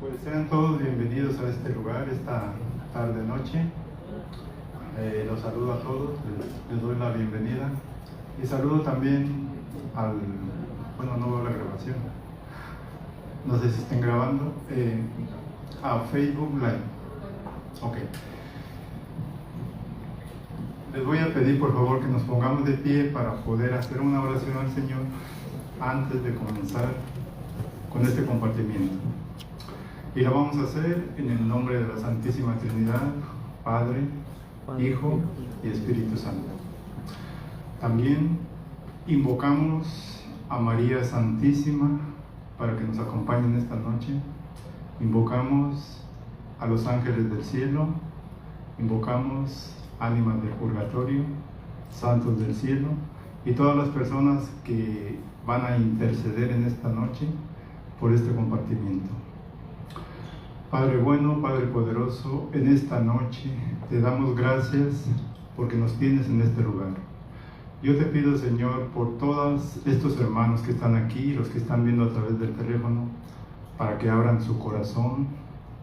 Pues sean todos bienvenidos a este lugar, esta tarde-noche. Los saludo a todos, les doy la bienvenida. Y saludo también no veo la grabación, no sé si estén grabando, a Facebook Live. Ok. Les voy a pedir por favor que nos pongamos de pie para poder hacer una oración al Señor antes de comenzar con este compartimiento. Y la vamos a hacer en el nombre de la Santísima Trinidad, Padre, Hijo y Espíritu Santo. También invocamos a María Santísima para que nos acompañen esta noche. Invocamos a los ángeles del cielo, invocamos ánimas del purgatorio, santos del cielo y todas las personas que van a interceder en esta noche por este compartimiento. Padre bueno, Padre poderoso, en esta noche te damos gracias porque nos tienes en este lugar. Yo te pido, Señor, por todos estos hermanos que están aquí, los que están viendo a través del teléfono, para que abran su corazón,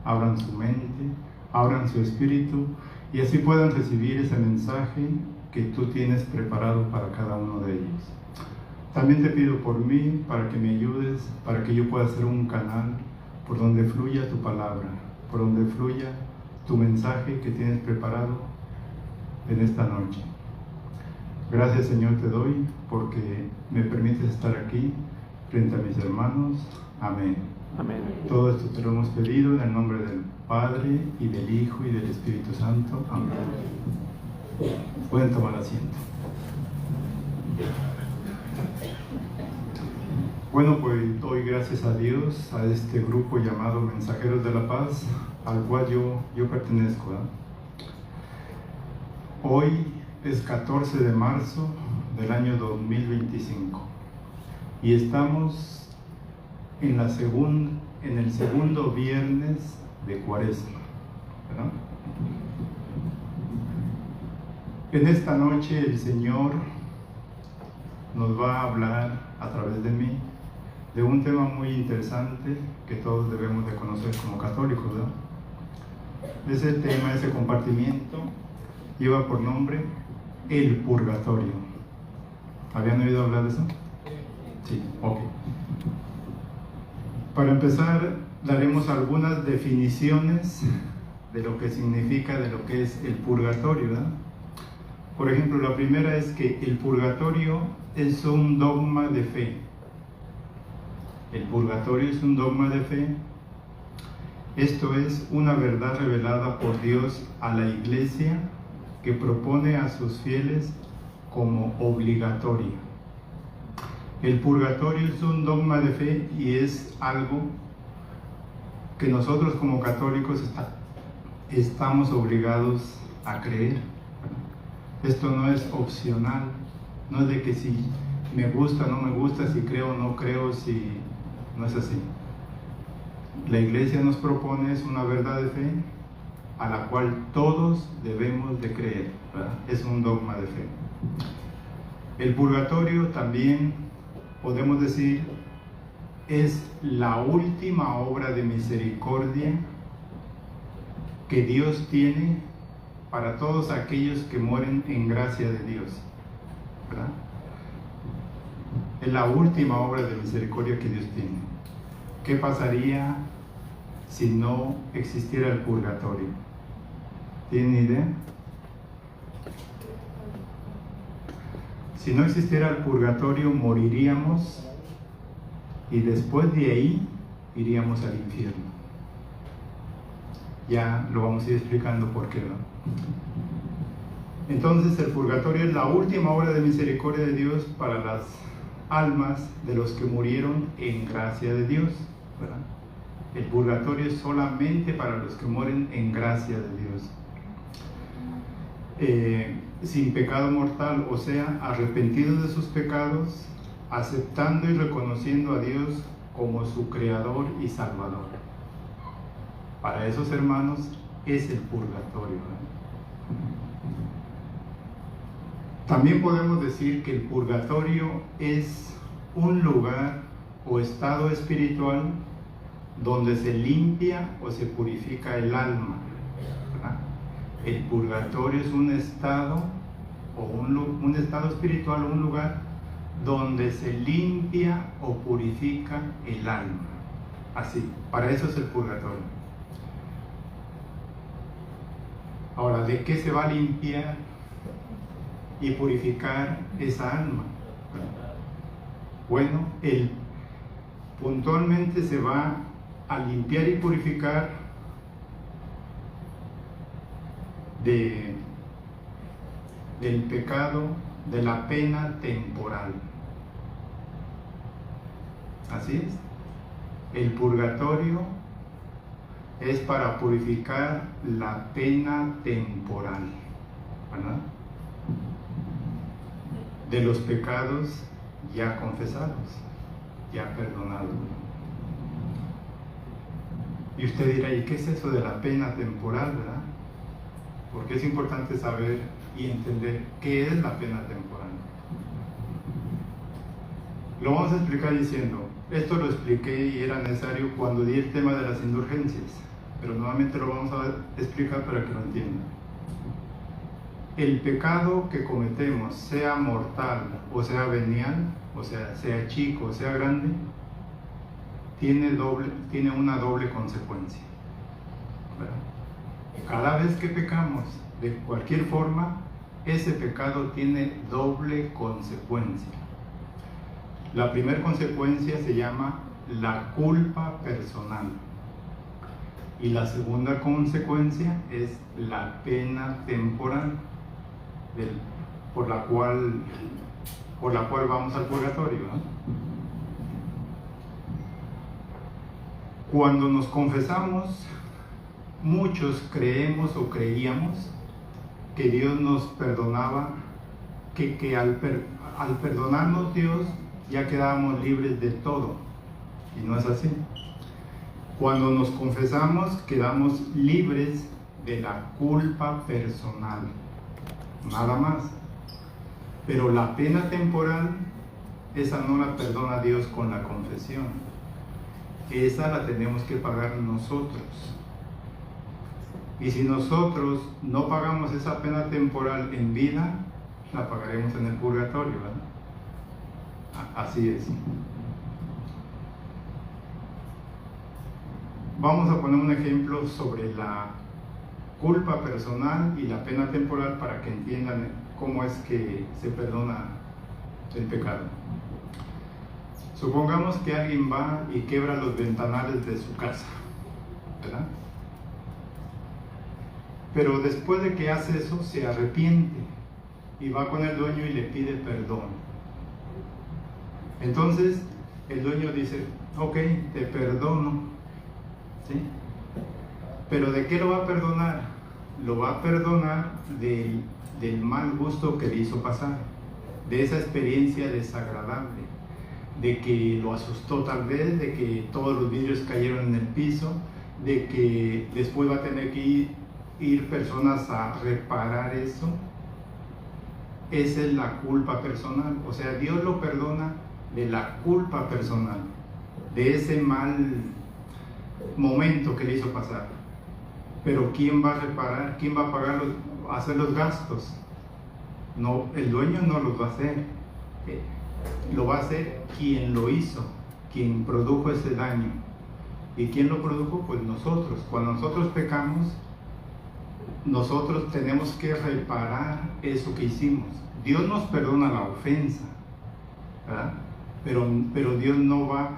abran su mente, abran su espíritu y así puedan recibir ese mensaje que tú tienes preparado para cada uno de ellos. También te pido por mí, para que me ayudes, para que yo pueda ser un canal por donde fluya tu palabra, por donde fluya tu mensaje que tienes preparado en esta noche. Gracias, Señor, te doy porque me permites estar aquí frente a mis hermanos. Amén. Amén. Todo esto te lo hemos pedido en el nombre del Padre y del Hijo y del Espíritu Santo. Amén. Pueden tomar asiento. Bueno, pues doy gracias a Dios, a este grupo llamado Mensajeros de la Paz, al cual yo pertenezco, ¿verdad? Hoy es 14 de marzo del año 2025 y estamos en el segundo viernes de Cuaresma, ¿verdad? En esta noche el Señor nos va a hablar a través de mí de un tema muy interesante que todos debemos de conocer como católicos, ¿verdad? Ese tema, ese compartimiento lleva por nombre el purgatorio. ¿Habían oído hablar de eso? Sí, ok. Para empezar, daremos algunas definiciones de lo que significa, de lo que es el purgatorio, ¿verdad? Por ejemplo, la primera es que el purgatorio es un dogma de fe. El purgatorio es un dogma de fe. Esto es una verdad revelada por Dios a la Iglesia que propone a sus fieles como obligatoria. El purgatorio es un dogma de fe y es algo que nosotros como católicos estamos obligados a creer. Esto no es opcional, no es de que si me gusta o no me gusta, si creo o no creo, si no es así. La Iglesia nos propone es una verdad de fe a la cual todos debemos de creer, ¿verdad? Es un dogma de fe. El purgatorio también podemos decir es la última obra de misericordia que Dios tiene para todos aquellos que mueren en gracia de Dios, ¿verdad? Es la última obra de misericordia que Dios tiene. ¿Qué pasaría si no existiera el purgatorio? ¿Tienen idea? Si no existiera el purgatorio, moriríamos y después de ahí iríamos al infierno. Ya lo vamos a ir explicando por qué, ¿no? Entonces el purgatorio es la última obra de misericordia de Dios para las almas de los que murieron en gracia de Dios, ¿verdad? El purgatorio es solamente para los que mueren en gracia de Dios. Sin pecado mortal, o sea, arrepentidos de sus pecados, aceptando y reconociendo a Dios como su Creador y Salvador. Para esos hermanos es el purgatorio, ¿verdad? También podemos decir que el purgatorio es un lugar o estado espiritual donde se limpia o se purifica el alma, ¿verdad? El purgatorio es un estado o un estado espiritual o un lugar donde se limpia o purifica el alma. Así, para eso es el purgatorio. Ahora, ¿de qué se va a limpiar y purificar esa alma? Bueno, puntualmente se va a limpiar y purificar del pecado, de la pena temporal. Así es. El purgatorio es para purificar la pena temporal, ¿verdad? De los pecados ya confesados, ya perdonados. Y usted dirá, ¿y qué es eso de la pena temporal, verdad? Porque es importante saber y entender qué es la pena temporal. Lo vamos a explicar diciendo, esto lo expliqué y era necesario cuando di el tema de las indulgencias, pero nuevamente lo vamos a explicar para que lo entiendan. El pecado que cometemos, sea mortal o sea venial, o sea chico o sea grande, tiene una doble consecuencia, ¿verdad? Cada vez que pecamos de cualquier forma, ese pecado tiene doble consecuencia. La primera consecuencia se llama la culpa personal y la segunda consecuencia es la pena temporal por la cual vamos al purgatorio, ¿no? Cuando nos confesamos, muchos creemos o creíamos que Dios nos perdonaba, que al perdonarnos Dios ya quedábamos libres de todo, y no es así. Cuando nos confesamos quedamos libres de la culpa personal, nada más. Pero la pena temporal, esa no la perdona Dios con la confesión, esa la tenemos que pagar nosotros. Y si nosotros no pagamos esa pena temporal en vida, la pagaremos en el purgatorio, ¿verdad? Así es. Vamos a poner un ejemplo sobre la culpa personal y la pena temporal para que entiendan cómo es que se perdona el pecado. Supongamos que alguien va y quebra los ventanales de su casa, ¿verdad? Pero después de que hace eso, se arrepiente y va con el dueño y le pide perdón. Entonces, el dueño dice, ok, te perdono, ¿sí? Pero ¿de qué lo va a perdonar? Lo va a perdonar del mal gusto que le hizo pasar, de esa experiencia desagradable, de que lo asustó tal vez, de que todos los vidrios cayeron en el piso, de que después va a tener que ir personas a reparar eso. Esa es la culpa personal. O sea, Dios lo perdona de la culpa personal, de ese mal momento que le hizo pasar. Pero ¿quién va a reparar? ¿Quién va a pagar hacer los gastos? No, el dueño no los va a hacer. Lo va a hacer quien lo hizo, quien produjo ese daño. ¿Y quién lo produjo? Pues nosotros. Cuando nosotros pecamos, nosotros tenemos que reparar eso que hicimos. Dios nos perdona la ofensa, ¿verdad? Pero Dios no va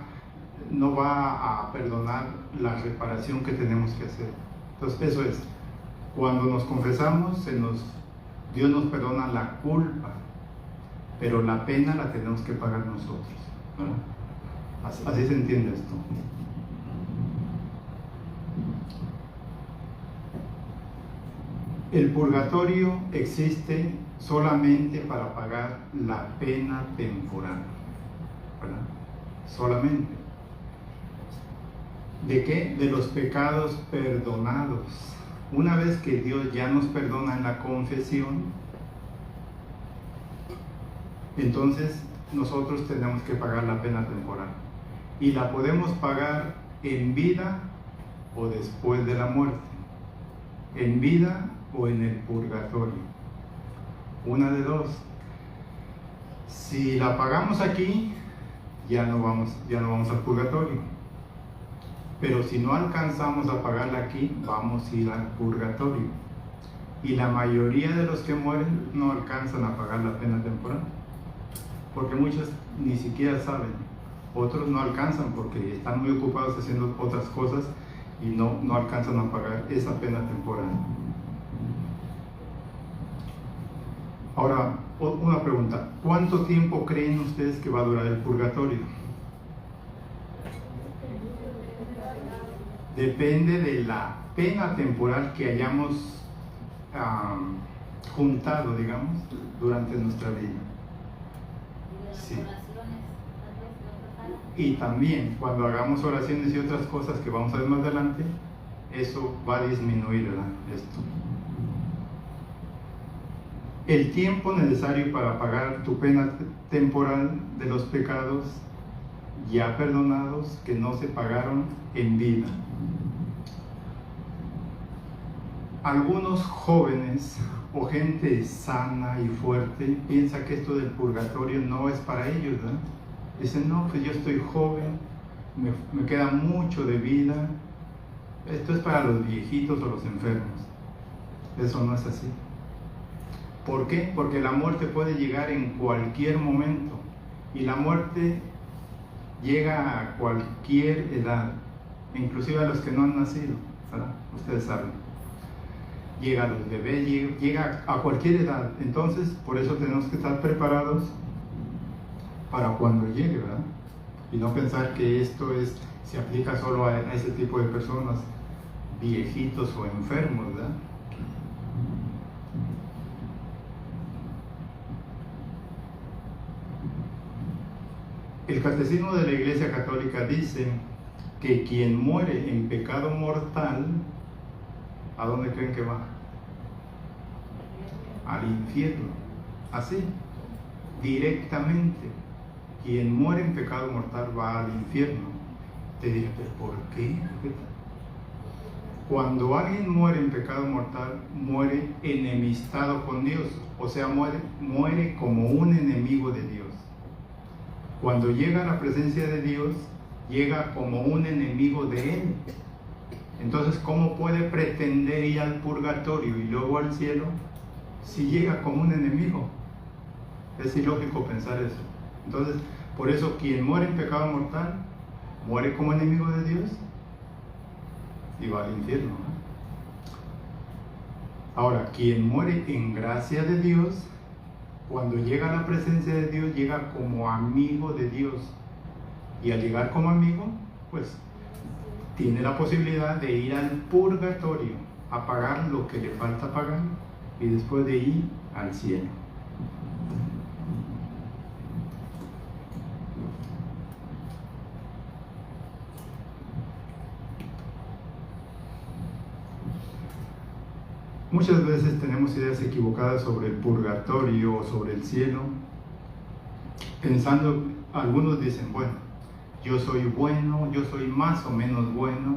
a perdonar la reparación que tenemos que hacer. Entonces eso es, cuando nos confesamos, Dios nos perdona la culpa, pero la pena la tenemos que pagar nosotros, ¿verdad? Así se entiende esto. El purgatorio existe solamente para pagar la pena temporal, ¿verdad? Solamente. ¿De qué? De los pecados perdonados. Una vez que Dios ya nos perdona en la confesión, entonces nosotros tenemos que pagar la pena temporal. Y la podemos pagar ¿En vida o después de la muerte? ¿En vida o en el purgatorio? Una de dos. Si la pagamos aquí, ya no vamos al purgatorio. Pero si no alcanzamos a pagarla aquí, vamos a ir al purgatorio. Y la mayoría de los que mueren no alcanzan a pagar la pena temporal, porque muchos ni siquiera saben. Otros no alcanzan porque están muy ocupados haciendo otras cosas y no alcanzan a pagar esa pena temporal. Ahora, una pregunta. ¿Cuánto tiempo creen ustedes que va a durar el purgatorio? Depende de la pena temporal que hayamos juntado, digamos, durante nuestra vida. Sí. Y también cuando hagamos oraciones y otras cosas que vamos a ver más adelante, eso va a disminuir, ¿verdad? Esto. El tiempo necesario para pagar tu pena temporal de los pecados ya perdonados que no se pagaron en vida. Algunos jóvenes o gente sana y fuerte piensa que esto del purgatorio no es para ellos, ¿verdad? Dicen, no, pues yo estoy joven, me queda mucho de vida, esto es para los viejitos o los enfermos. Eso no es así. ¿Por qué? Porque la muerte puede llegar en cualquier momento, y la muerte llega a cualquier edad, inclusive a los que no han nacido, ¿verdad? Ustedes saben. Llega a los bebés, llega a cualquier edad. Entonces, por eso tenemos que estar preparados para cuando llegue, ¿verdad? Y no pensar que esto se aplica solo a ese tipo de personas, viejitos o enfermos, ¿verdad? El Catecismo de la Iglesia Católica dice que quien muere en pecado mortal, ¿a dónde creen que va? Al infierno. Así, directamente. Quien muere en pecado mortal va al infierno. Te diré, ¿pero por qué? Cuando alguien muere en pecado mortal, muere enemistado con Dios. O sea, muere como un enemigo de Dios. Cuando llega a la presencia de Dios, llega como un enemigo de Él. Entonces, ¿cómo puede pretender ir al purgatorio y luego al cielo si llega como un enemigo? Es ilógico pensar eso. Entonces, por eso quien muere en pecado mortal, muere como enemigo de Dios y va al infierno. Ahora, quien muere en gracia de Dios, cuando llega a la presencia de Dios, llega como amigo de Dios. Y al llegar como amigo, pues tiene la posibilidad de ir al purgatorio a pagar lo que le falta pagar y después de ir al cielo. Muchas veces tenemos ideas equivocadas sobre el purgatorio o sobre el cielo, pensando, algunos dicen, bueno, yo soy bueno, yo soy más o menos bueno,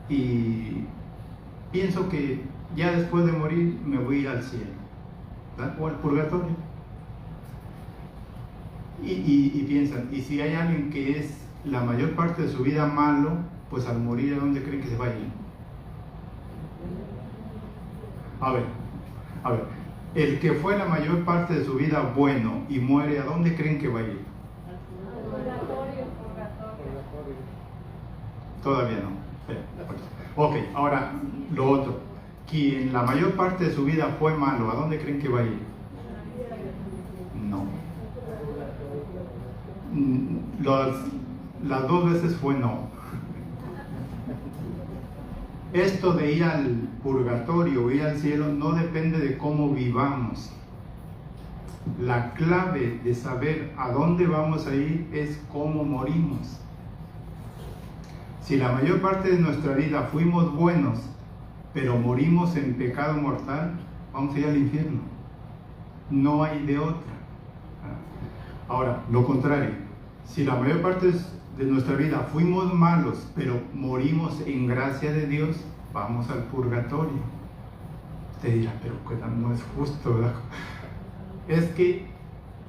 y pienso que ya después de morir me voy a ir al cielo, ¿verdad? O al purgatorio. Y piensan, y si hay alguien que es la mayor parte de su vida malo, pues al morir, ¿a dónde creen que se va a ir? A ver, el que fue la mayor parte de su vida bueno y muere, ¿a dónde creen que va a ir? Todavía no. Ok, ahora lo otro. Quien la mayor parte de su vida fue malo, ¿a dónde creen que va a ir? No. Las dos veces fue no. Esto de ir al purgatorio o ir al cielo no depende de cómo vivamos. La clave de saber a dónde vamos a ir es cómo morimos. Si la mayor parte de nuestra vida fuimos buenos, pero morimos en pecado mortal, vamos a ir al infierno. No hay de otra. Ahora, lo contrario. Si la mayor parte de nuestra vida fuimos malos, pero morimos en gracia de Dios, vamos al purgatorio. Te dirá, pero no es justo, ¿verdad? Es que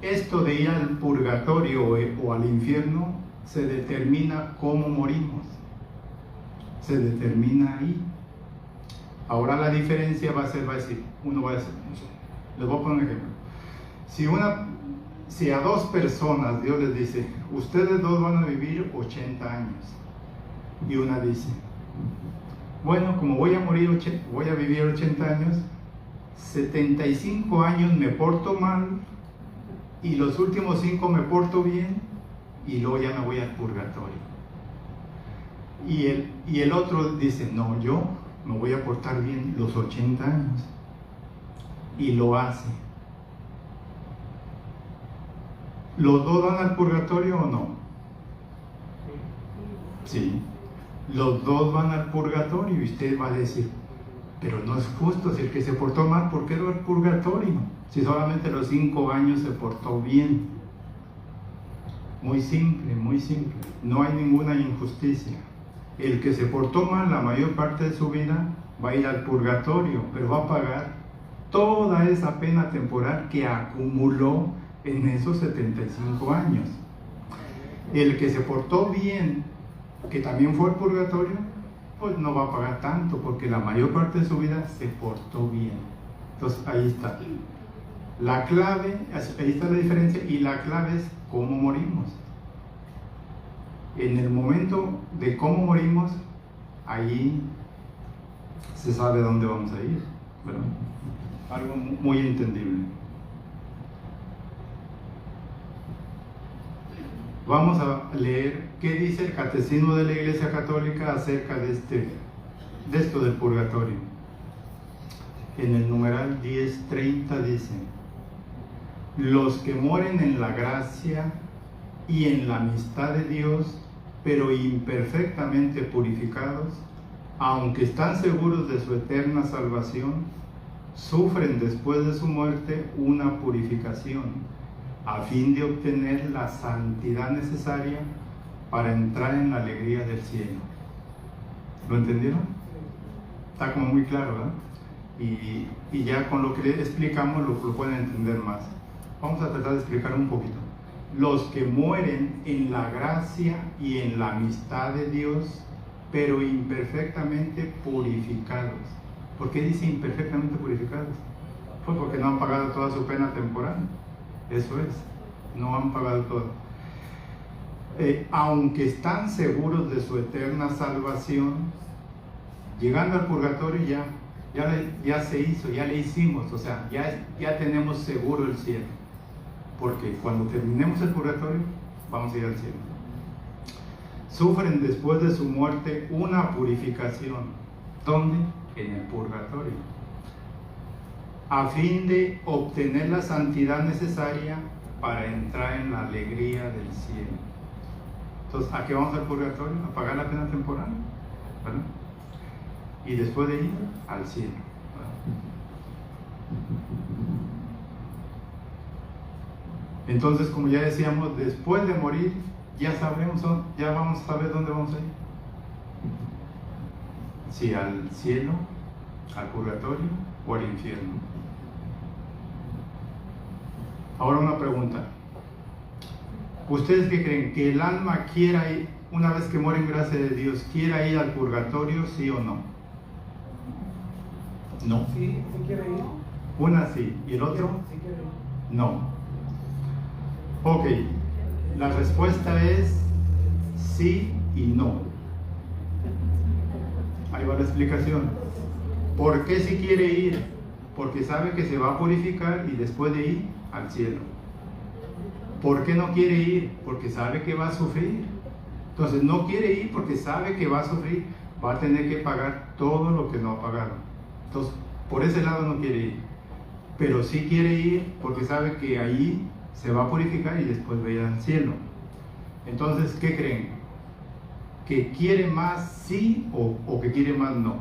esto de ir al purgatorio o al infierno se determina cómo morimos. Se determina ahí. Ahora la diferencia va a decir, uno va a decir, les voy a poner un ejemplo. Si a dos personas Dios les dice, ustedes dos van a vivir 80 años, y una dice, bueno, como voy a vivir 80 años, 75 años me porto mal, y los últimos 5 me porto bien, y luego ya me voy al purgatorio. Y el otro dice, no, yo me voy a portar bien los 80 años, y lo hace. ¿Los dos van al purgatorio o no? Sí. Los dos van al purgatorio y usted va a decir, pero no es justo, si el que se portó mal, ¿por qué va al purgatorio? Si solamente los 5 años se portó bien. Muy simple, muy simple. No hay ninguna injusticia. El que se portó mal la mayor parte de su vida va a ir al purgatorio, pero va a pagar toda esa pena temporal que acumuló en esos 75 años. El que se portó bien, que también fue al purgatorio, pues no va a pagar tanto, porque la mayor parte de su vida se portó bien. Entonces ahí está. La clave, ahí está la diferencia, y la clave es cómo morimos. En el momento de cómo morimos, ahí se sabe dónde vamos a ir, ¿verdad? Algo muy entendible. Vamos a leer qué dice el Catecismo de la Iglesia Católica acerca de esto del purgatorio. En el numeral 1030 dice: los que mueren en la gracia y en la amistad de Dios, pero imperfectamente purificados, aunque están seguros de su eterna salvación, sufren después de su muerte una purificación, a fin de obtener la santidad necesaria para entrar en la alegría del cielo. ¿Lo entendieron? Está como muy claro, ¿verdad? Y ya con lo que le explicamos lo pueden entender más. Vamos a tratar de explicar un poquito. Los que mueren en la gracia y en la amistad de Dios, pero imperfectamente purificados. ¿Por qué dice imperfectamente purificados? Pues porque no han pagado toda su pena temporal. Eso es, no han pagado todo. Aunque están seguros de su eterna salvación, llegando al purgatorio ya se hizo, ya le hicimos, o sea, ya tenemos seguro el cielo. Porque cuando terminemos el purgatorio, vamos a ir al cielo. Sufren después de su muerte una purificación. ¿Dónde? En el purgatorio. A fin de obtener la santidad necesaria para entrar en la alegría del cielo. Entonces, ¿a qué vamos al purgatorio? A pagar la pena temporal, ¿verdad? Y después de ir al cielo, ¿verdad? Entonces, como ya decíamos, después de morir, ya vamos a saber dónde vamos a ir. Si al cielo, al purgatorio o al infierno. Ahora una pregunta. ¿Ustedes qué creen? ¿Que el alma quiera ir, una vez que muere en gracia de Dios, quiera ir al purgatorio, sí o no? No. Sí, sí quiere ir. Una sí, ¿y el otro? Sí quiere ir. No. Ok, la respuesta es sí y no. Ahí va la explicación. ¿Por qué si quiere ir? Porque sabe que se va a purificar y después de ir al cielo. ¿Por qué no quiere ir? Porque sabe que va a sufrir. Entonces no quiere ir porque sabe que va a sufrir, va a tener que pagar todo lo que no ha pagado. Entonces, por ese lado no quiere ir. Pero sí quiere ir porque sabe que ahí se va a purificar y después va a ir al cielo. Entonces, ¿qué creen? ¿Que quiere más sí o que quiere más no?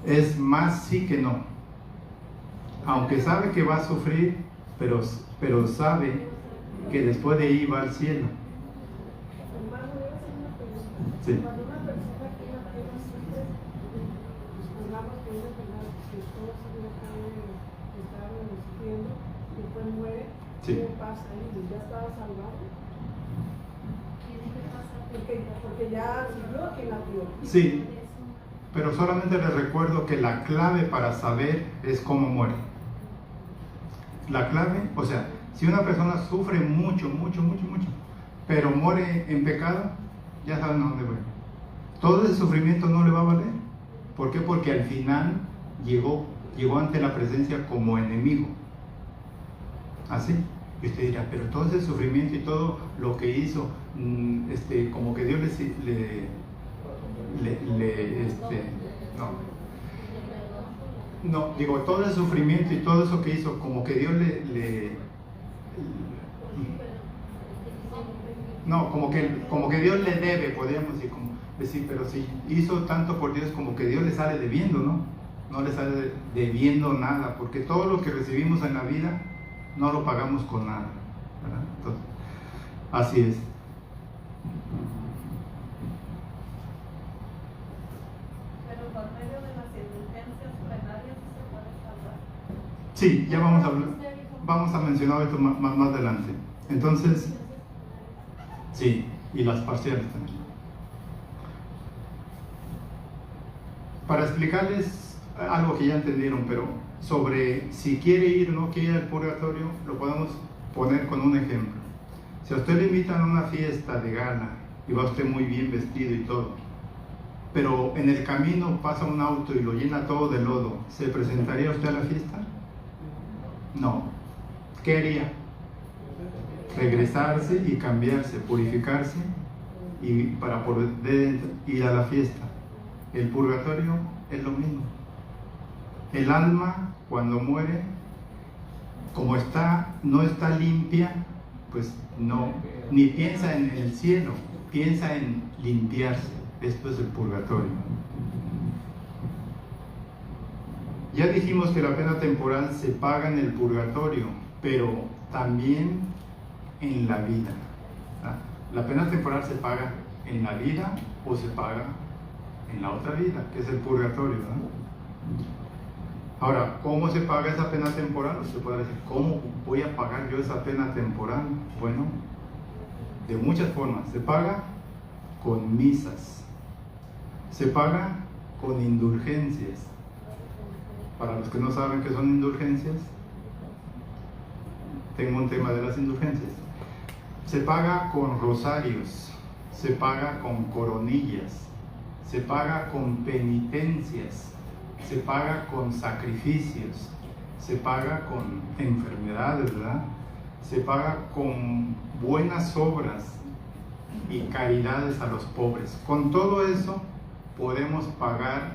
Es más sí que no. Aunque sabe que va a sufrir, pero sabe que después de ahí va al cielo. Hermano, voy a hacer una pregunta. Sí. Cuando una persona que la pena sufre, supongamos que una persona que todo se le cae, que estaba sufriendo, y después muere, Sí. ¿qué pasa ahí? ¿Ya estaba salvado? Porque ya sirvió que la dio. Sí, pero solamente les recuerdo que la clave para saber es cómo muere. La clave, o sea, si una persona sufre mucho, pero muere en pecado, ya saben a dónde va. Todo ese sufrimiento no le va a valer. ¿Por qué? Porque al final llegó ante la presencia como enemigo. Así. Y usted dirá, pero todo ese sufrimiento y todo lo que hizo, como que Dios no, digo, todo el sufrimiento y todo eso que hizo, como que Dios como que Dios le debe, podríamos decir, pero si hizo tanto por Dios, como que Dios le sale debiendo, ¿no? No le sale debiendo nada, porque todo lo que recibimos en la vida no lo pagamos con nada, ¿verdad? Entonces, así es. Pero por medio de las indulgencias plenarias se puede salvar. Sí, ya vamos a mencionar esto más adelante. Entonces, sí, y las parciales también. Para explicarles algo que ya entendieron, pero sobre si quiere ir o no quiere ir al purgatorio, lo podemos poner con un ejemplo. Si a usted le invitan a una fiesta de gala y va usted muy bien vestido y todo, pero en el camino pasa un auto y lo llena todo de lodo, ¿se presentaría usted a la fiesta? No. ¿Qué haría? Regresarse y cambiarse, purificarse y para poder ir a la fiesta. El purgatorio es lo mismo. El alma, cuando muere, como no está limpia, pues no, ni piensa en el cielo, piensa en limpiarse. Esto es el purgatorio. Ya dijimos que la pena temporal se paga en el purgatorio, pero también en la vida. La pena temporal se paga en la vida o se paga en la otra vida, que es el purgatorio, ¿no? Ahora, ¿cómo se paga esa pena temporal? Usted puede decir, ¿cómo voy a pagar yo esa pena temporal? Bueno, de muchas formas. Se paga con misas, se paga con indulgencias. Para los que no saben qué son indulgencias, tengo un tema de las indulgencias. Se paga con rosarios, se paga con coronillas, se paga con penitencias, se paga con sacrificios, se paga con enfermedades, ¿verdad? Se paga con buenas obras y caridades a los pobres. Con todo eso podemos pagar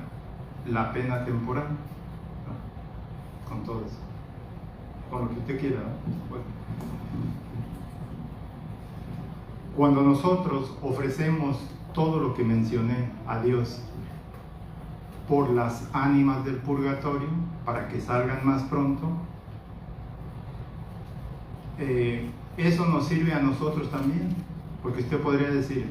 la pena temporal, ¿no? Con todo eso, con lo que usted quiera, ¿no? Bueno. Cuando nosotros ofrecemos todo lo que mencioné a Dios por las ánimas del purgatorio para que salgan más pronto, eso nos sirve a nosotros también, porque usted podría decir,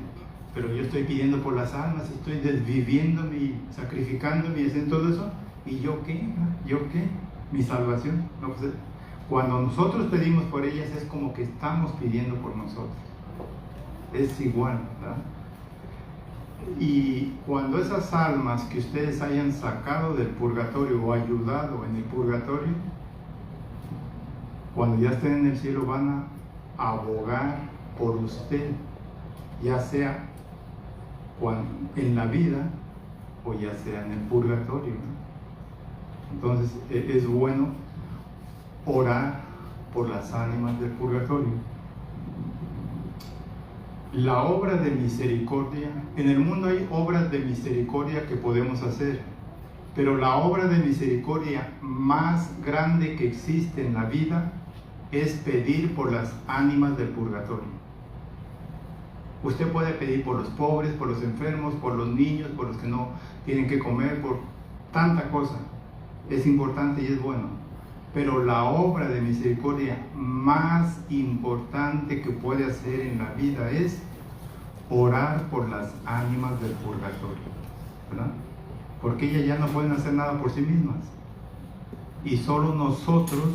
pero yo estoy pidiendo por las almas, estoy desviviéndome y sacrificándome y haciendo todo eso, ¿y yo qué? ¿Yo qué? ¿Mi salvación? No, pues, cuando nosotros pedimos por ellas es como que estamos pidiendo por nosotros, es igual, ¿verdad? Y cuando esas almas que ustedes hayan sacado del purgatorio o ayudado en el purgatorio, cuando ya estén en el cielo van a abogar por usted, ya sea en la vida o ya sea en el purgatorio, ¿no? Entonces es bueno orar por las ánimas del purgatorio. La obra de misericordia, en el mundo hay obras de misericordia que podemos hacer, pero la obra de misericordia más grande que existe en la vida es pedir por las ánimas del purgatorio. Usted puede pedir por los pobres, por los enfermos, por los niños, por los que no tienen que comer, por tanta cosa. Es importante y es bueno. Pero la obra de misericordia más importante que puede hacer en la vida es orar por las ánimas del purgatorio, ¿verdad? Porque ellas ya no pueden hacer nada por sí mismas. Y solo nosotros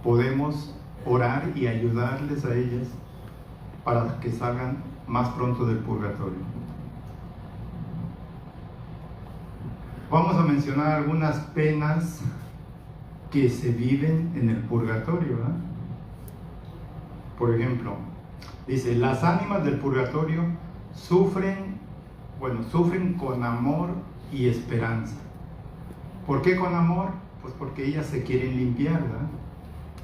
podemos orar y ayudarles a ellas para que salgan más pronto del purgatorio. Vamos a mencionar algunas penas que se viven en el purgatorio, ¿verdad? Por ejemplo, dice, las ánimas del purgatorio sufren con amor y esperanza. ¿Por qué con amor? Pues porque ellas se quieren limpiar, ¿verdad?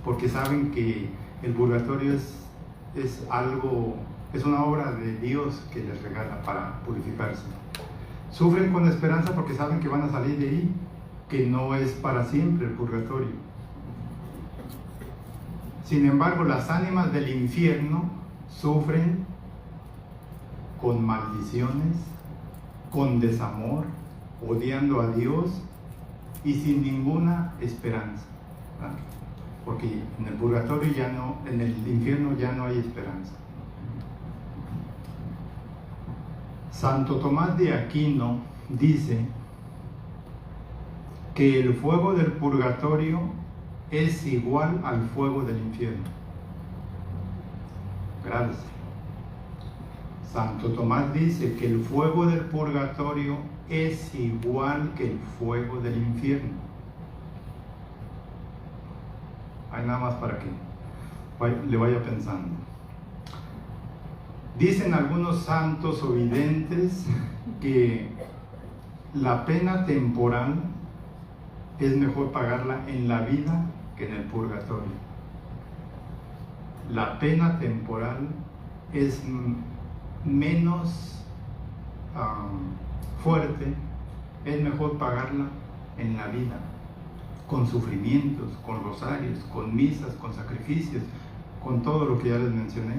Porque saben que el purgatorio es una obra de Dios que les regala para purificarse. Sufren con esperanza porque saben que van a salir de ahí, que no es para siempre el purgatorio. Sin embargo, las ánimas del infierno sufren con maldiciones, con desamor, odiando a Dios y sin ninguna esperanza, ¿verdad? Porque en el purgatorio en el infierno ya no hay esperanza. Santo Tomás de Aquino dice que el fuego del purgatorio es igual al fuego del infierno. Gracias. Santo Tomás dice que el fuego del purgatorio es igual que el fuego del infierno. Hay nada más para que le vaya pensando. Dicen algunos santos o videntes que la pena temporal es mejor pagarla en la vida que en el purgatorio. La pena temporal es menos fuerte, es mejor pagarla en la vida, con sufrimientos, con rosarios, con misas, con sacrificios, con todo lo que ya les mencioné.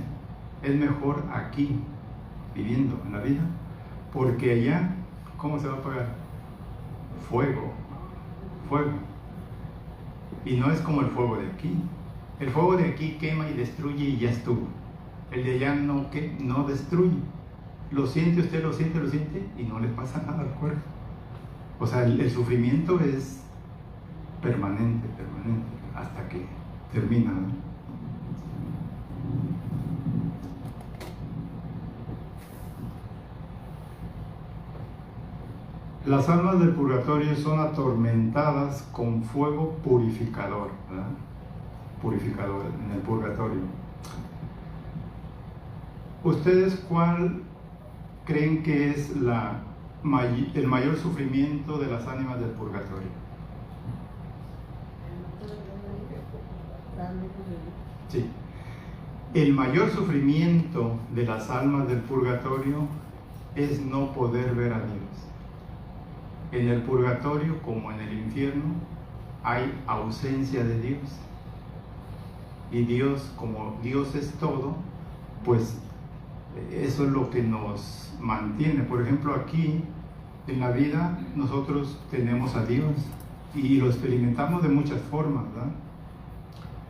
Es mejor aquí, viviendo en la vida, porque allá, ¿cómo se va a pagar? Fuego. Y no es como el fuego de aquí. El fuego de aquí quema y destruye y ya estuvo. El de allá no destruye. Lo siente usted, lo siente y no le pasa nada al cuerpo. O sea, el sufrimiento es permanente, hasta que termina, ¿no? Las almas del purgatorio son atormentadas con fuego purificador, ¿verdad? Purificador en el purgatorio. ¿Ustedes cuál creen que es el mayor sufrimiento de las ánimas del purgatorio? Sí. El mayor sufrimiento de las almas del purgatorio es no poder ver a Dios. En el purgatorio, como en el infierno, hay ausencia de Dios. Y Dios, como Dios es todo, pues eso es lo que nos mantiene. Por ejemplo, aquí en la vida nosotros tenemos a Dios y lo experimentamos de muchas formas, ¿verdad?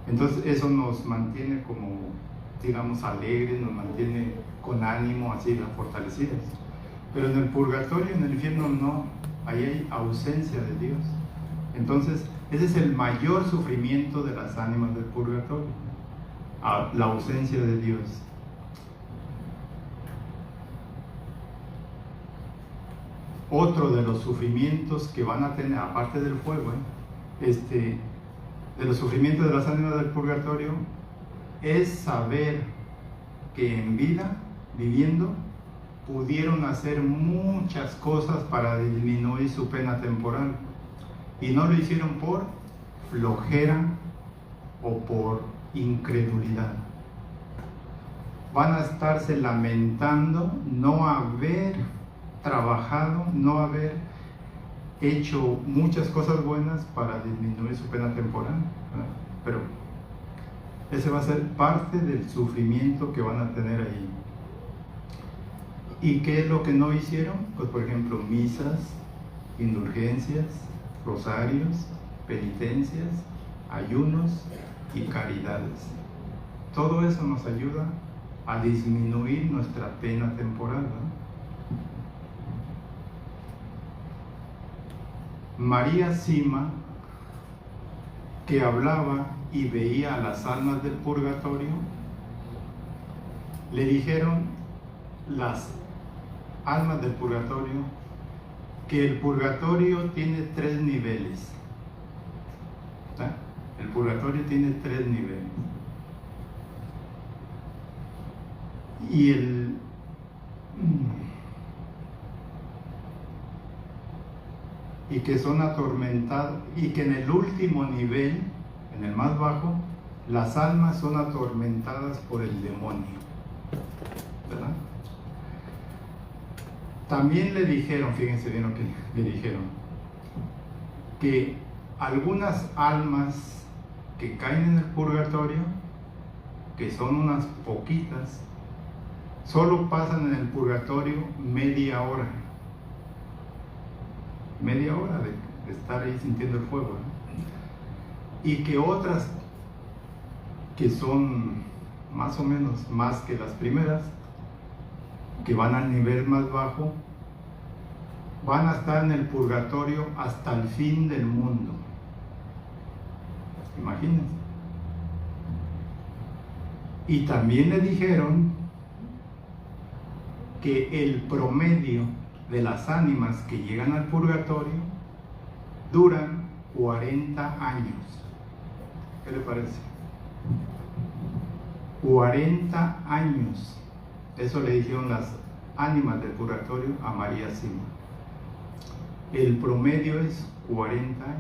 Entonces eso nos mantiene como, digamos, alegres, nos mantiene con ánimo, así, fortalecidos. Pero en el purgatorio, en el infierno no, ahí hay ausencia de Dios. Entonces ese es el mayor sufrimiento de las ánimas del purgatorio, la ausencia de Dios. Otro de los sufrimientos que van a tener, aparte del fuego, de los sufrimientos de las ánimas del purgatorio, es saber que en vida, viviendo, pudieron hacer muchas cosas para disminuir su pena temporal y no lo hicieron por flojera o por incredulidad. Van a estarse lamentando no haber trabajado, no haber hecho muchas cosas buenas para disminuir su pena temporal, ¿verdad? Pero ese va a ser parte del sufrimiento que van a tener ahí. ¿Y qué es lo que no hicieron? Pues por ejemplo, misas, indulgencias, rosarios, penitencias, ayunos y caridades. Todo eso nos ayuda a disminuir nuestra pena temporal, ¿no? María Sima, que hablaba y veía a las almas del purgatorio, le dijeron las almas del purgatorio que el purgatorio tiene 3 niveles. ¿Ah? El purgatorio tiene 3 niveles. Y que son atormentados, y que en el último nivel, en el más bajo, las almas son atormentadas por el demonio, ¿verdad? También le dijeron, fíjense bien lo que le dijeron, que algunas almas que caen en el purgatorio, que son unas poquitas, solo pasan en el purgatorio media hora de estar ahí sintiendo el fuego, ¿no? Y que otras que son más o menos más que las primeras, que van al nivel más bajo, van a estar en el purgatorio hasta el fin del mundo. Imagínense. Y también le dijeron que el promedio de las ánimas que llegan al purgatorio duran 40 años. ¿Qué le parece? 40 años. Eso le dijeron las ánimas del purgatorio a María Sima. El promedio es 40 años.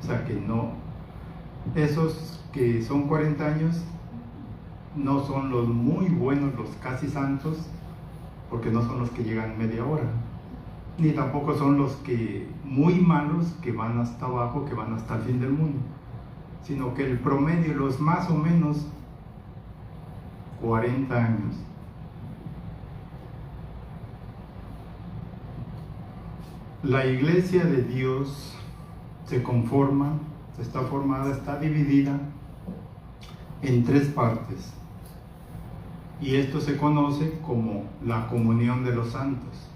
O sea que no, esos que son 40 años no son los muy buenos, los casi santos, porque no son los que llegan media hora, ni tampoco son los que muy malos que van hasta abajo, que van hasta el fin del mundo, sino que el promedio, los más o menos 40 años. La iglesia de Dios está dividida en 3 partes. Y esto se conoce como la comunión de los santos.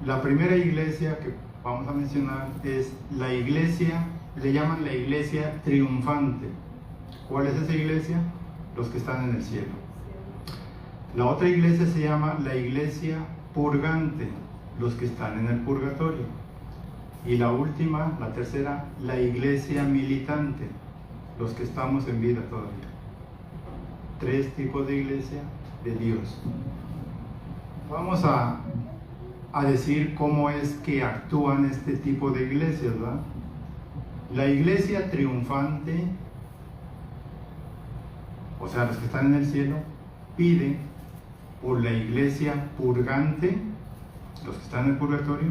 La primera iglesia que vamos a mencionar es la iglesia, le llaman la iglesia triunfante. ¿Cuál es esa iglesia? Los que están en el cielo. La otra iglesia se llama la iglesia purgante, los que están en el purgatorio. Y la última, la tercera, la iglesia militante, los que estamos en vida todavía. 3 tipos de iglesia de Dios. Vamos a decir cómo es que actúan este tipo de iglesias, ¿verdad? La iglesia triunfante, o sea, los que están en el cielo, pide por la iglesia purgante, los que están en el purgatorio,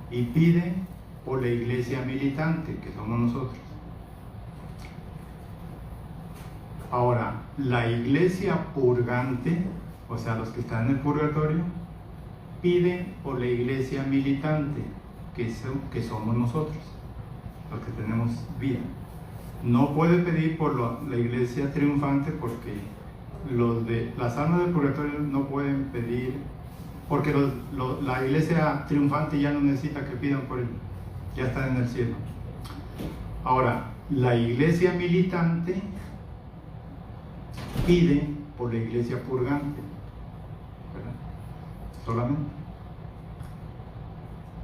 y pide por la iglesia militante, que somos nosotros. Ahora, la iglesia purgante, o sea, los que están en el purgatorio, pide por la iglesia militante, que somos nosotros, los que tenemos vida. No puede pedir por la iglesia triunfante, porque las almas del purgatorio no pueden pedir, porque la iglesia triunfante ya no necesita que pidan por él, ya están en el cielo. Ahora, la iglesia militante pide por la iglesia purgante, ¿verdad? Solamente.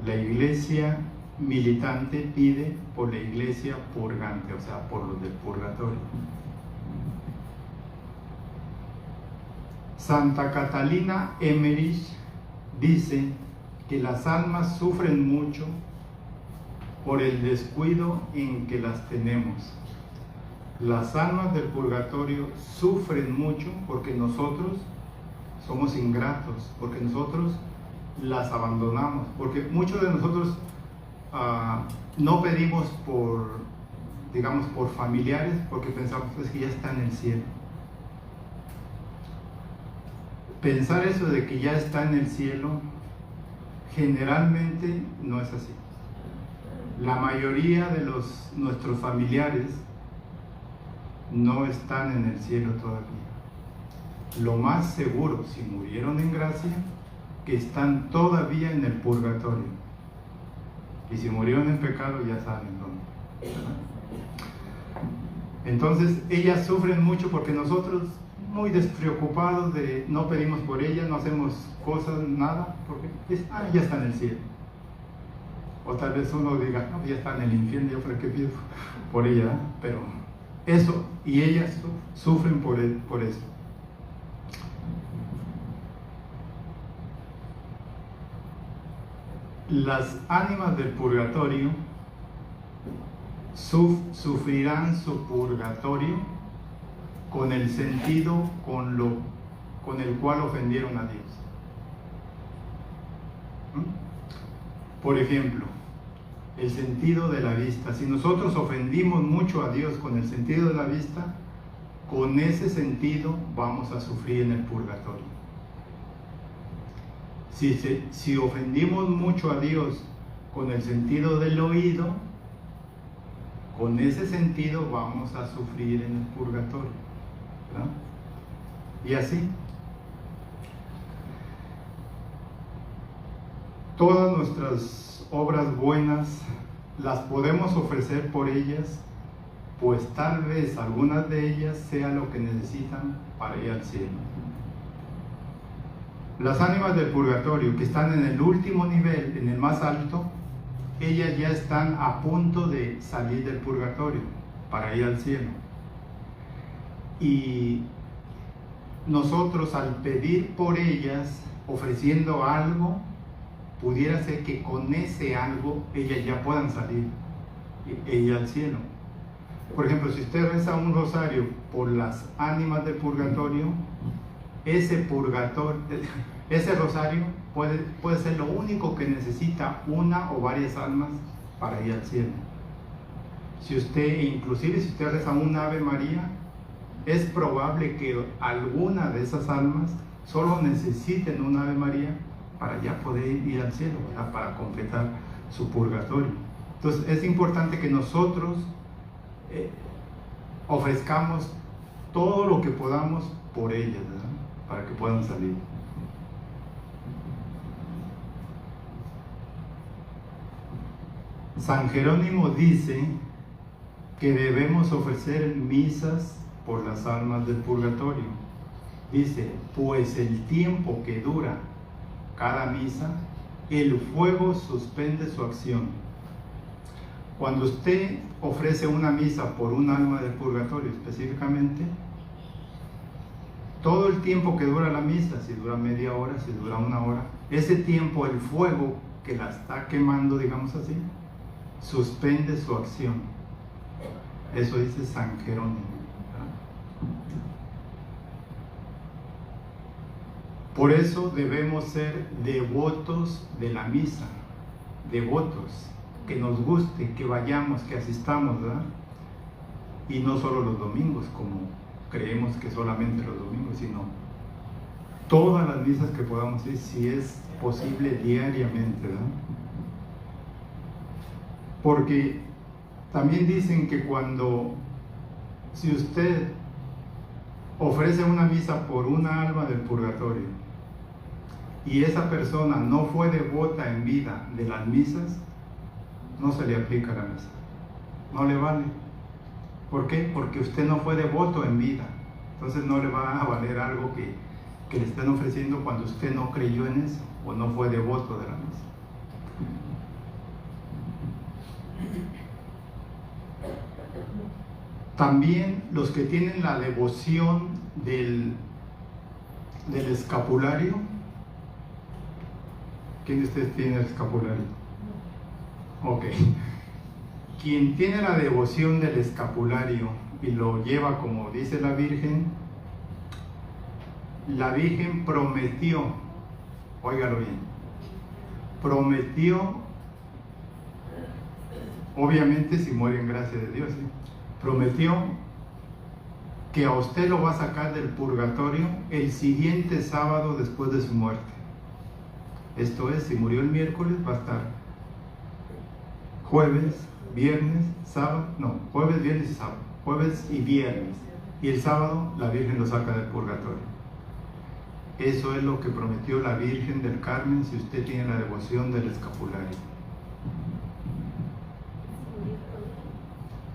La iglesia militante pide por la iglesia purgante, o sea, por los del purgatorio. Santa Catalina Emmerich dice que las almas sufren mucho por el descuido en que las tenemos. Las almas del purgatorio sufren mucho porque nosotros somos ingratos, porque nosotros las abandonamos, porque muchos de nosotros no pedimos por familiares, porque pensamos que ya está en el cielo. Pensar eso de que ya está en el cielo generalmente no es así. La mayoría de nuestros familiares no están en el cielo todavía. Lo más seguro, si murieron en gracia, que están todavía en el purgatorio. Y si murieron en pecado, ya saben dónde. Entonces, ellas sufren mucho porque nosotros, muy despreocupados, no pedimos por ellas, no hacemos cosas, nada, porque ya está en el cielo. O tal vez uno diga, no, ya está en el infierno, yo para qué pido por ella, ¿eh? Pero eso, y ellas sufren por eso. Las ánimas del purgatorio sufrirán su purgatorio con el sentido con el cual ofendieron a Dios. Por ejemplo, el sentido de la vista. Si nosotros ofendimos mucho a Dios con el sentido de la vista, con ese sentido vamos a sufrir en el purgatorio. Si ofendimos mucho a Dios con el sentido del oído, con ese sentido vamos a sufrir en el purgatorio, ¿verdad? Y así. Todas nuestras obras buenas las podemos ofrecer por ellas, pues tal vez algunas de ellas sea lo que necesitan para ir al cielo. Las ánimas del purgatorio que están en el último nivel, en el más alto, ellas ya están a punto de salir del purgatorio para ir al cielo. Y nosotros, al pedir por ellas, ofreciendo algo, pudiera ser que con ese algo ellas ya puedan salir e ir al cielo. Por ejemplo, si usted reza un rosario por las ánimas del purgatorio, ese rosario puede ser lo único que necesita una o varias almas para ir al cielo. Inclusive si usted reza un Ave María, es probable que alguna de esas almas solo necesiten un Ave María para ya poder ir al cielo, ¿verdad? Para completar su purgatorio. Entonces es importante que nosotros ofrezcamos todo lo que podamos por ellas, ¿verdad? Para que puedan salir. San Jerónimo dice que debemos ofrecer misas por las almas del purgatorio. Dice, pues el tiempo que dura cada misa, el fuego suspende su acción. Cuando usted ofrece una misa por un alma del purgatorio específicamente, todo el tiempo que dura la misa, si dura media hora, si dura una hora, ese tiempo, el fuego que la está quemando, digamos así, suspende su acción. Eso dice San Jerónimo, ¿verdad? Por eso debemos ser devotos de la misa, devotos, que nos guste, que vayamos, que asistamos, ¿verdad? Y no solo los domingos, como creemos que solamente los domingos, sino todas las misas que podamos ir, si es posible, diariamente, ¿verdad? Porque también dicen que si usted ofrece una misa por una alma del purgatorio y esa persona no fue devota en vida de las misas, no se le aplica la misa, no le vale. ¿Por qué? Porque usted no fue devoto en vida, entonces no le va a valer algo que le estén ofreciendo cuando usted no creyó en eso o no fue devoto de la misa. También los que tienen la devoción del escapulario. ¿Quién de ustedes tiene el escapulario? Ok. Quien tiene la devoción del escapulario y lo lleva como dice la Virgen prometió, óigalo bien, prometió, obviamente si muere en gracia de Dios, ¿sí? Prometió que a usted lo va a sacar del purgatorio el siguiente sábado después de su muerte. Esto es, si murió el miércoles, va a estar jueves, viernes, sábado, no, jueves, viernes y sábado, jueves y viernes. Y el sábado la Virgen lo saca del purgatorio. Eso es lo que prometió la Virgen del Carmen si usted tiene la devoción del escapulario.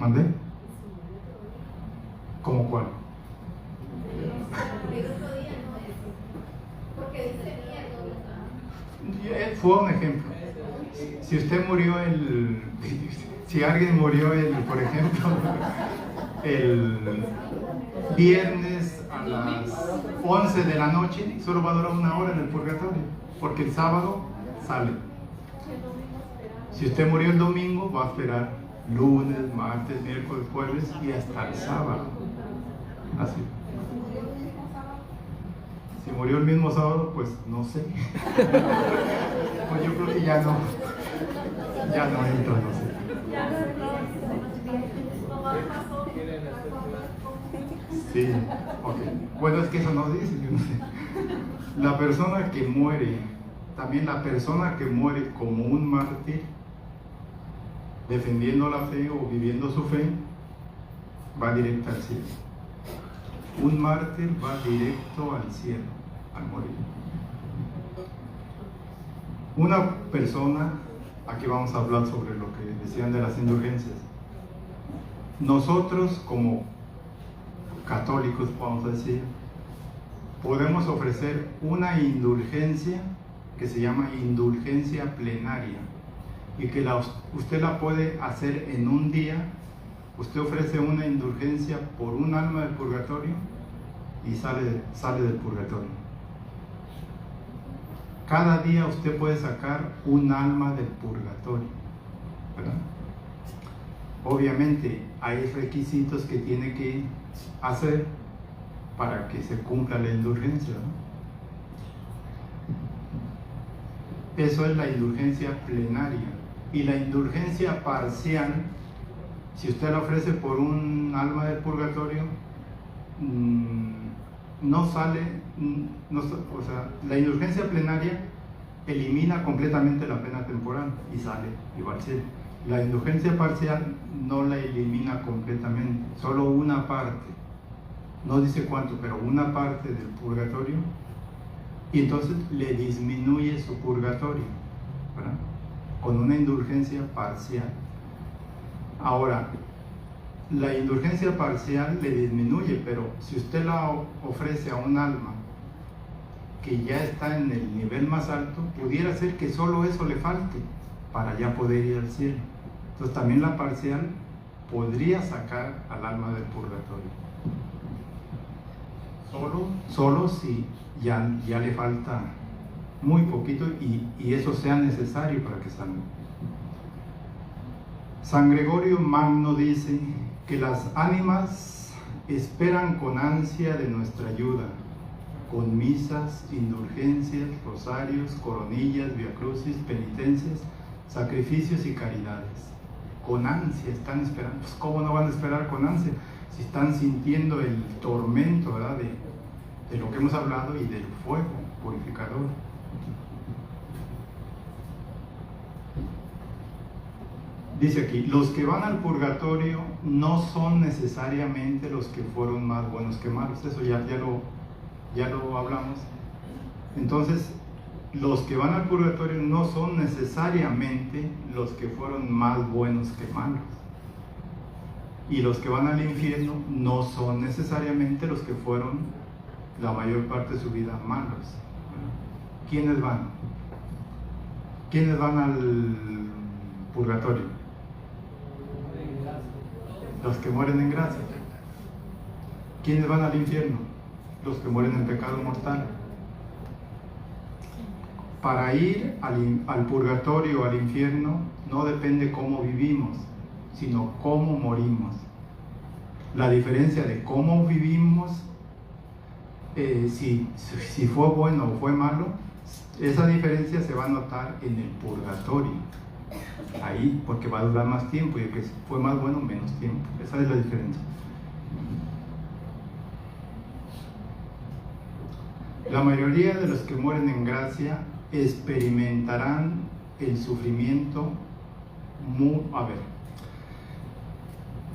¿Mandé? ¿Cómo cuál? Fue un ejemplo. Si usted murió si alguien murió por ejemplo, el viernes a las 11 de la noche, solo va a durar 1 hora en el purgatorio, porque el sábado sale. Si usted murió el domingo, va a esperar lunes, martes, miércoles, jueves y hasta el sábado. Así. Si murió el mismo sábado, pues no sé. Pues yo creo que ya no entra, no sé. Sí, ok. Bueno, es que eso no dice, yo no sé. La persona que muere, también la persona que muere como un mártir, defendiendo la fe o viviendo su fe, va directo al cielo. Un mártir va directo al cielo al morir. Una persona, aquí vamos a hablar sobre lo que decían de las indulgencias. Nosotros como católicos, vamos a decir, podemos ofrecer una indulgencia que se llama indulgencia plenaria y que usted la puede hacer en un día. Usted ofrece una indulgencia por un alma del purgatorio y sale del purgatorio. Cada día usted puede sacar un alma del purgatorio, ¿verdad? Obviamente hay requisitos que tiene que hacer para que se cumpla la indulgencia, ¿no? Eso es la indulgencia plenaria. Y la indulgencia parcial, si usted la ofrece por un alma del purgatorio, no sale, o sea, la indulgencia plenaria elimina completamente la pena temporal y sale igual al cielo. La indulgencia parcial no la elimina completamente, solo una parte, no dice cuánto, pero una parte del purgatorio, y entonces le disminuye su purgatorio, ¿verdad? Con una indulgencia parcial. Ahora, la indulgencia parcial le disminuye, pero si usted la ofrece a un alma que ya está en el nivel más alto, pudiera ser que solo eso le falte para ya poder ir al cielo. Entonces también la parcial podría sacar al alma del purgatorio. Solo si ya le falta muy poquito y eso sea necesario para que salga. San Gregorio Magno dice que las ánimas esperan con ansia de nuestra ayuda, con misas, indulgencias, rosarios, coronillas, viacrucis, penitencias, sacrificios y caridades. Con ansia están esperando. Pues ¿cómo no van a esperar con ansia? Si están sintiendo el tormento, ¿verdad?, de lo que hemos hablado y del fuego purificador. Dice aquí, los que van al purgatorio no son necesariamente los que fueron más buenos que malos. Eso ya lo hablamos. Entonces, los que van al purgatorio no son necesariamente los que fueron más buenos que malos. Y los que van al infierno no son necesariamente los que fueron la mayor parte de su vida malos. ¿Quiénes van? ¿Quiénes van al purgatorio? Los que mueren en gracia. ¿Quiénes van al infierno? Los que mueren en pecado mortal. Para ir al purgatorio, al infierno, no depende cómo vivimos, sino cómo morimos. La diferencia de cómo vivimos, si fue bueno o fue malo, esa diferencia se va a notar en el purgatorio. Ahí, porque va a durar más tiempo, y el que fue más bueno, menos tiempo. Esa es la diferencia. La mayoría de los que mueren en gracia experimentarán el sufrimiento. A ver,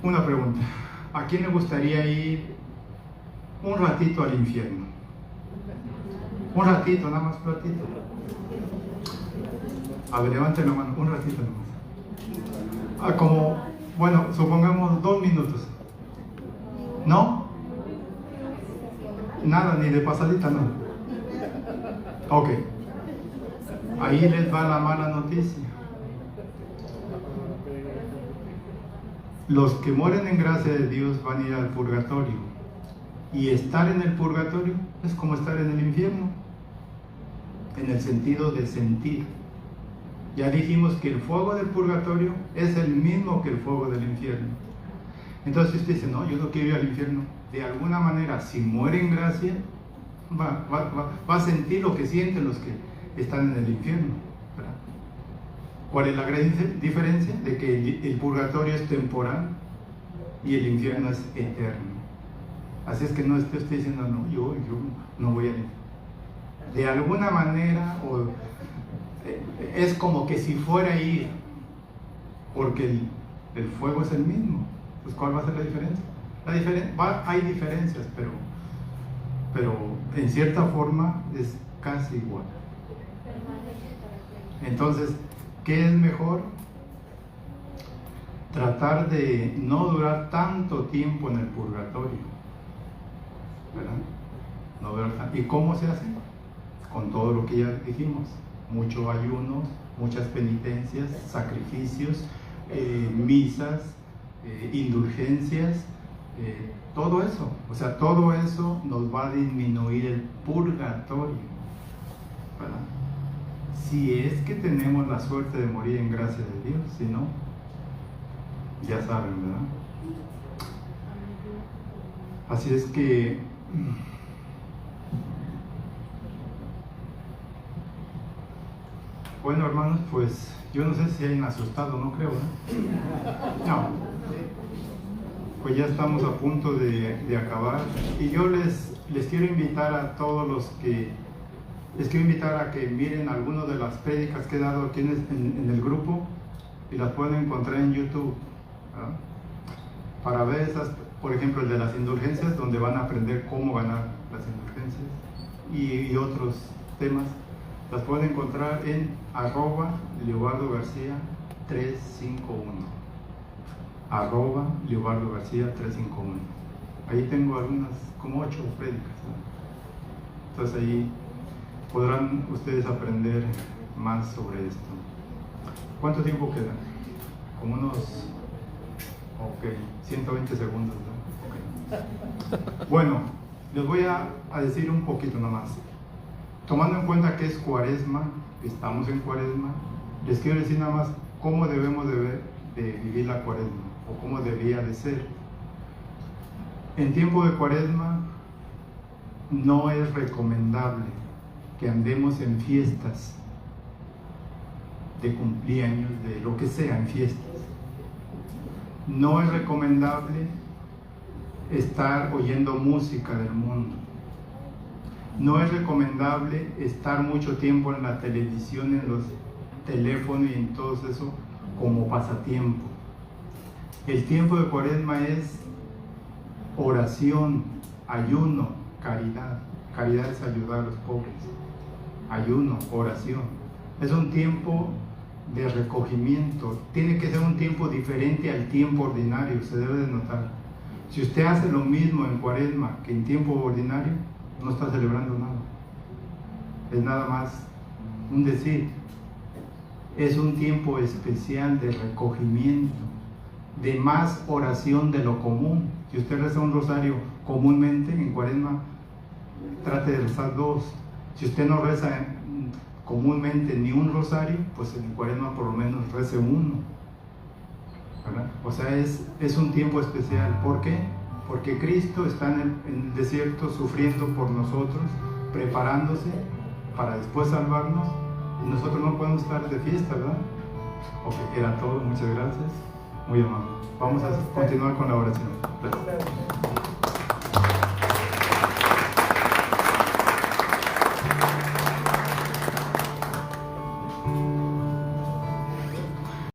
una pregunta. ¿A quién le gustaría ir un ratito al infierno? Un ratito, nada más un ratito. A ver, levanten la mano, un ratito nomás. Como, bueno, supongamos 2 minutos. ¿No? Nada, ni de pasadita, no. Ok. Ahí les va la mala noticia. Los que mueren en gracia de Dios van a ir al purgatorio. Y estar en el purgatorio es como estar en el infierno, en el sentido de sentir. Ya dijimos que el fuego del purgatorio es el mismo que el fuego del infierno. Entonces usted dice, no, yo no quiero ir al infierno. De alguna manera, si muere en gracia, va a sentir lo que sienten los que están en el infierno, ¿verdad? ¿Cuál es la gran diferencia? De que el purgatorio es temporal y el infierno es eterno. Así es que no esté usted diciendo, no, yo no voy a ir. De alguna manera, es como que si fuera a ir, porque el fuego es el mismo. Pues, ¿cuál va a ser la diferencia? Hay diferencias, pero en cierta forma es casi igual. Entonces, ¿qué es mejor? Tratar de no durar tanto tiempo en el purgatorio, ¿verdad? No durar tanto. ¿Y cómo se hace? Con todo lo que ya dijimos: mucho ayuno, muchas penitencias, sacrificios, misas, indulgencias, todo eso. O sea, todo eso nos va a disminuir el purgatorio, ¿verdad? Si es que tenemos la suerte de morir en gracia de Dios. Si no, ya saben, ¿verdad? Así es que bueno, hermanos, pues yo no sé si hayan asustado, no creo, ¿no? No. Pues ya estamos a punto de acabar, y yo les quiero invitar a todos los que les quiero invitar a que miren algunas de las prédicas que he dado aquí en el grupo, y las pueden encontrar en YouTube, ¿verdad? Para ver esas, por ejemplo, el de las indulgencias, donde van a aprender cómo ganar las indulgencias, y otros temas. Las pueden encontrar en @Leobardo García 351. @Leobardo García 351. Ahí tengo algunas, como 8 prédicas, ¿no? Entonces ahí podrán ustedes aprender más sobre esto. ¿Cuánto tiempo queda? Como unos 120 segundos, ¿no? Okay. Bueno, les voy a decir un poquito nomás. Tomando en cuenta que es Cuaresma, estamos en Cuaresma, les quiero decir nada más cómo debemos de vivir la Cuaresma, o cómo debería de ser. En tiempo de Cuaresma no es recomendable que andemos en fiestas de cumpleaños, de lo que sea, en fiestas. No es recomendable estar oyendo música del mundo. No es recomendable estar mucho tiempo en la televisión, en los teléfonos y en todo eso como pasatiempo. El tiempo de Cuaresma es oración, ayuno, caridad. Caridad es ayudar a los pobres. Ayuno, oración. Es un tiempo de recogimiento. Tiene que ser un tiempo diferente al tiempo ordinario, se debe de notar. Si usted hace lo mismo en Cuaresma que en tiempo ordinario, no está celebrando nada. Es nada más un decir. Es un tiempo especial de recogimiento, de más oración de lo común. Si usted reza un rosario comúnmente en Cuaresma, trate de rezar 2. Si usted no reza comúnmente ni un rosario, pues en Cuaresma por lo menos rece 1, ¿verdad? O sea, es un tiempo especial. ¿Por qué? Porque Cristo está en el desierto sufriendo por nosotros, preparándose para después salvarnos, y nosotros no podemos estar de fiesta, ¿verdad? Ok, era todo, muchas gracias, muy amable. Vamos a continuar con la oración. Gracias.